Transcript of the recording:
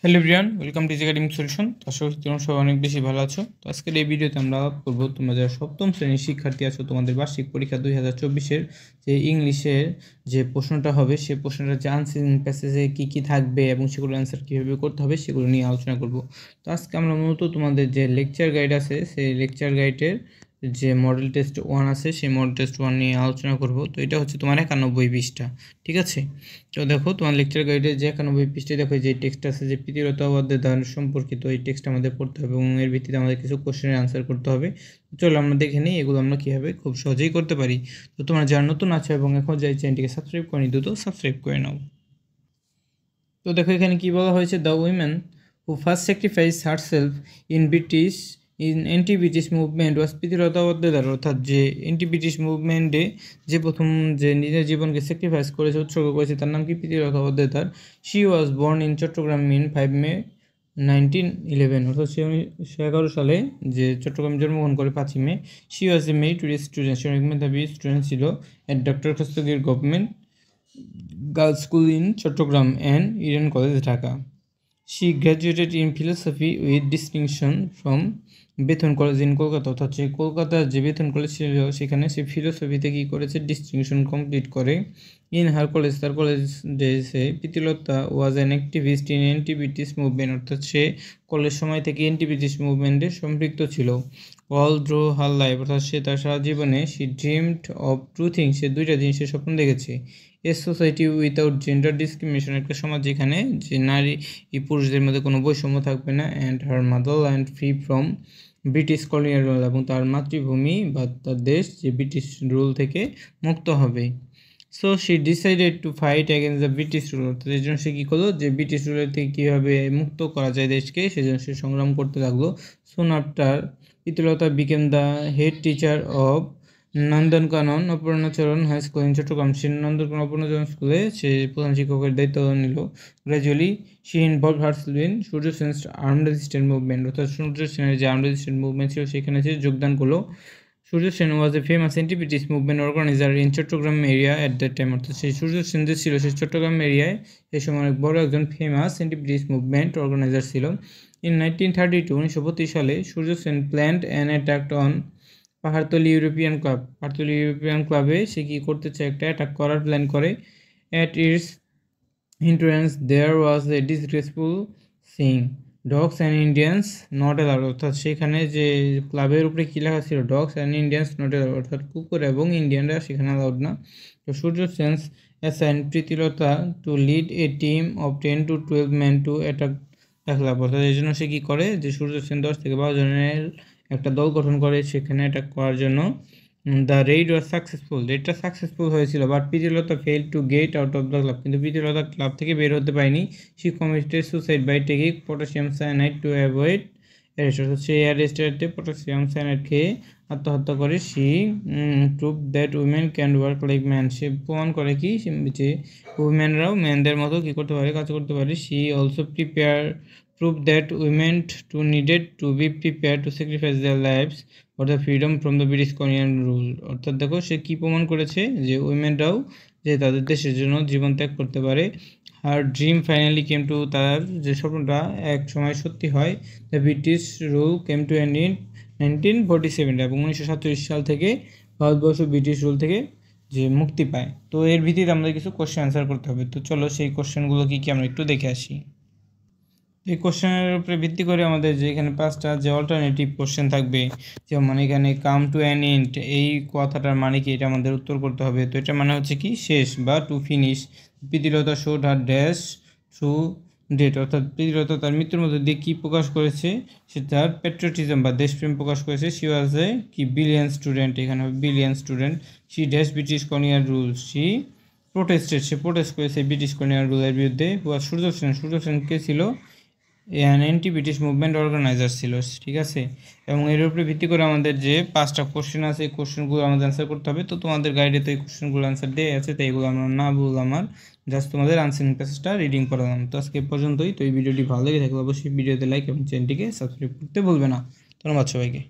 Hello everyone, welcome to academic solution. তো আশা করি তোমরা সবাই অনেক বেশি ভালো আছো। তো আজকের এই ভিডিওতে আমরা আলাপ করবো তোমরা যারা সপ্তম শ্রেণীর শিক্ষার্থী আছো, তোমাদের বার্ষিক পরীক্ষা 2024-এর যে ইংলিশের যে প্রশ্নটা হবে, সেই প্রশ্নটা যে আনসিন প্যাসেজে কী কী থাকবে এবং সেগুলোর অ্যান্সার কীভাবে করতে হবে সেগুলো নিয়ে আলোচনা করব। তো আজকে আমরা মূলত তোমাদের যে লেকচার গাইড আছে, সেই লেকচার গাইডের যে মডেল টেস্ট 1 আছে, সেই মডেল টেস্ট 1 নিয়ে আলোচনা করব। তো এটা হচ্ছে তোমার 91 পৃষ্ঠা, ঠিক আছে। তো দেখো তোমার লেকচার গাইডে যে 91 পৃষ্ঠায় দেখো যে টেক্সট আছে যে প্রীতিলতা অধ্যায় সম্পর্কিত, এই টেক্সট আমাদের পড়তে হবে এবং এর ভিত্তিতে আমাদের কিছু কোশ্চেনের আনসার করতে হবে। চলো আমরা দেখে নিই এগুলো আমরা কীভাবে খুব সহজেই করতে পারি। তো তোমরা যারা নতুন আছো এবং এখন যে চ্যানেলটিকে সাবস্ক্রাইব করেনি, দ্রুত সাবস্ক্রাইব করে নাও। তো দেখো এখানে কি বলা হয়েছে, the women who first sacrifice herself in anti British movement was Pritilata Waddedar. অর্থাৎ যে অ্যান্টি ব্রিটিশ মুভমেন্টে যে প্রথম যে নিজের জীবনকে স্যাক্রিফাইস করেছে, উৎসর্গ করেছে, তার নাম কি? Pritilata Waddedar. She was born in Chattogram in 5 May 1911। অর্থাৎ সে 1911 সালে যে চট্টগ্রামে জন্মগ্রহণ করে 5ই মে। She was a meritorious student, সে অনেক মেধাবী স্টুডেন্ট ছিল। At doctor Khastagir government girls school in Chattogram and Eden College, Dhaka. She graduated in philosophy with distinction from Bethune College in Kolkata. অর্থাৎ সে কলকাতার যে বেথুন কলেজ ছিল সেখানে সে ফিলোসফিতে কী করেছে? ডিস্টিংশন কমপ্লিট করে। ইন হার কলেজ, তার college say Pritilata was an activist in anti British movement. অর্থাৎ সে কলেজ সময় থেকে অ্যান্টি ব্রিটিশ মুভমেন্টে সম্পৃক্ত ছিল। অল থ্রু হার লাইফ, অর্থাৎ সে তার সারা জীবনে she dreamed of two things, সে দুইটা জিনিসের স্বপ্ন দেখেছে। A society without gender discrimination, একটা সমাজ যেখানে যে নারী পুরুষদের মধ্যে কোনো বৈষম্য থাকবে না। And her motherland free from British colonial rule, এবং তার মাতৃভূমি বা তার দেশ যে ব্রিটিশ রুল থেকে মুক্ত হবে। So she decided to fight against the British rule. অর্থাৎ এই জন্য সে কী করলো? যে ব্রিটিশ রুলের থেকে কীভাবে মুক্ত করা যায় দেশকে, সেজন্য সে সংগ্রাম করতে লাগলো। Soon after Pritilata became the head teacher of Nandankanan Aparnacharan high school in Chattogram. সে নন্দনকানন অপর্ণাচরণ স্কুলে সে প্রধান শিক্ষকের দায়িত্ব নিল। Gradually she involve herself in Surya Sen's armed resistant movement. অর্থাৎ সূর্য সেনের যে আর্মড রেজিস্ট্যান্ট মুভমেন্ট ছিল সেখানে সে যোগদান করলো। Surya Sen was a famous anti British movement organiser in Chattogram area at that time. অর্থাৎ সেই সূর্য সেন যে ছিল, সে চট্টগ্রাম এরিয়ায় সেই সময় অনেক বড় একজন famous anti British movement organiser ছিল। ইন 1932, 1932 সালে Surya Sen planned an attack on Pahartali European club. Pahartali European ক্লাবে সে কী করতে চায়? একটা অ্যাটাক করার প্ল্যান করে। At it's entrance there was a disgraceful saying, dogs and Indians not allowed। অর্থাৎ সেখানে যে ক্লাবের উপরে কী লেখা ছিল? Dogs and Indians not allowed, অর্থাৎ কুকুর এবং ইন্ডিয়ানরা সেখানে অ্যালাউড না। তো Surya Sen assign Pritilata to lead a team of 10 to 12 men to attack the club. অর্থাৎ এই জন্য সে কী করে? যে সূর্য সেন 10 থেকে 12 জনের একটা দল গঠন করে সেখানে অ্যাটাক করার জন্য। দ্য রেইড ওয়াজ সাকসেসফুল, রেইডটা সাকসেসফুল হয়েছিল। But Pritilata fail to get out of the club, কিন্তু প্রীতিলতা ক্লাব থেকে বের হতে পারেনি। She committed suicide by taking potassium cyanide to avoid arrest. অর্থাৎ সে অ্যারেস্টেডে পটাশিয়াম সায়ানাইড খেয়ে আত্মহত্যা করে। She prove that women can work like man, সে প্রমাণ করে কি যে উইমেনরাও ম্যানদের মতো কী করতে পারে? কাজ করতে পারে। She also prove that women too needed to be prepared to sacrifice their lives for the freedom from the British colonial rule। অর্থাৎ দেখো সে কী প্রমাণ করেছে? যে উইমেনরাও যে তাদের দেশের জন্য জীবন ত্যাগ করতে পারে। Her dream finally came to, তার যে স্বপ্নটা এক সময় সত্যি হয়। The British rule came to end in 1947, এবং 1947 সাল থেকে ভারতবর্ষ ব্রিটিশ রুল থেকে যে মুক্তি পায়। তো এর ভিত্তিতে আমাদের কিছু কোশ্চেন অ্যান্সার করতে হবে। তো চলো সেই কোশ্চেনগুলো কী আমরা একটু দেখে আসি। এই কোশ্চেনের উপরে ভিত্তি করে আমাদের যে এখানে 5টা যে অল্টারনেটিভ কোশ্চেন থাকবে, যেমন এখানে কাম টু অ্যান এন্ড, এই কথাটার মানে কি? এটা আমাদের উত্তর করতে হবে। তো এটা মানে হচ্ছে কি? শেষ বা to finish. Pritilata showed her dash through date, অর্থাৎ প্রীতিলতা তার মৃত্যুর মধ্যে দিয়ে কী প্রকাশ করেছে? সে তার প্যাট্রিয়টিজম বা দেশপ্রেম প্রকাশ করেছে। শি ওয়াজ এ কি বিলিয়ন স্টুডেন্ট, এখানে হবে billion student. She dash British colonial rule, say protest করেছে ব্রিটিশ কলোনিয়াল রুলের বিরুদ্ধে। সূর্য সেন কে ছিল? অ্যান্টি ব্রিটিশ মুভমেন্ট অর্গানাইজার ছিল, ঠিক আছে। এবং এর উপরে ভিত্তি করে আমাদের যে 5টা কোশ্চেন আছে, এই কোশ্চেনগুলো আমাদের অ্যান্সার করতে হবে। তো তোমাদের গাইডে তো এই কোশ্চেনগুলো অ্যান্সার দেওয়া আছে, তাই এগুলো আমরা না বললাম, আর জাস্ট তোমাদের আনসারিং প্যাসেজটা রিডিং করালাম। তো আজকে পর্যন্তই। তো এই ভিডিওটি ভালো লেগে থাকলে অবশ্যই ভিডিওতে লাইক এবং চ্যানেলটিকে সাবস্ক্রাইব করতে ভুলবে না। ধন্যবাদ সবাইকে।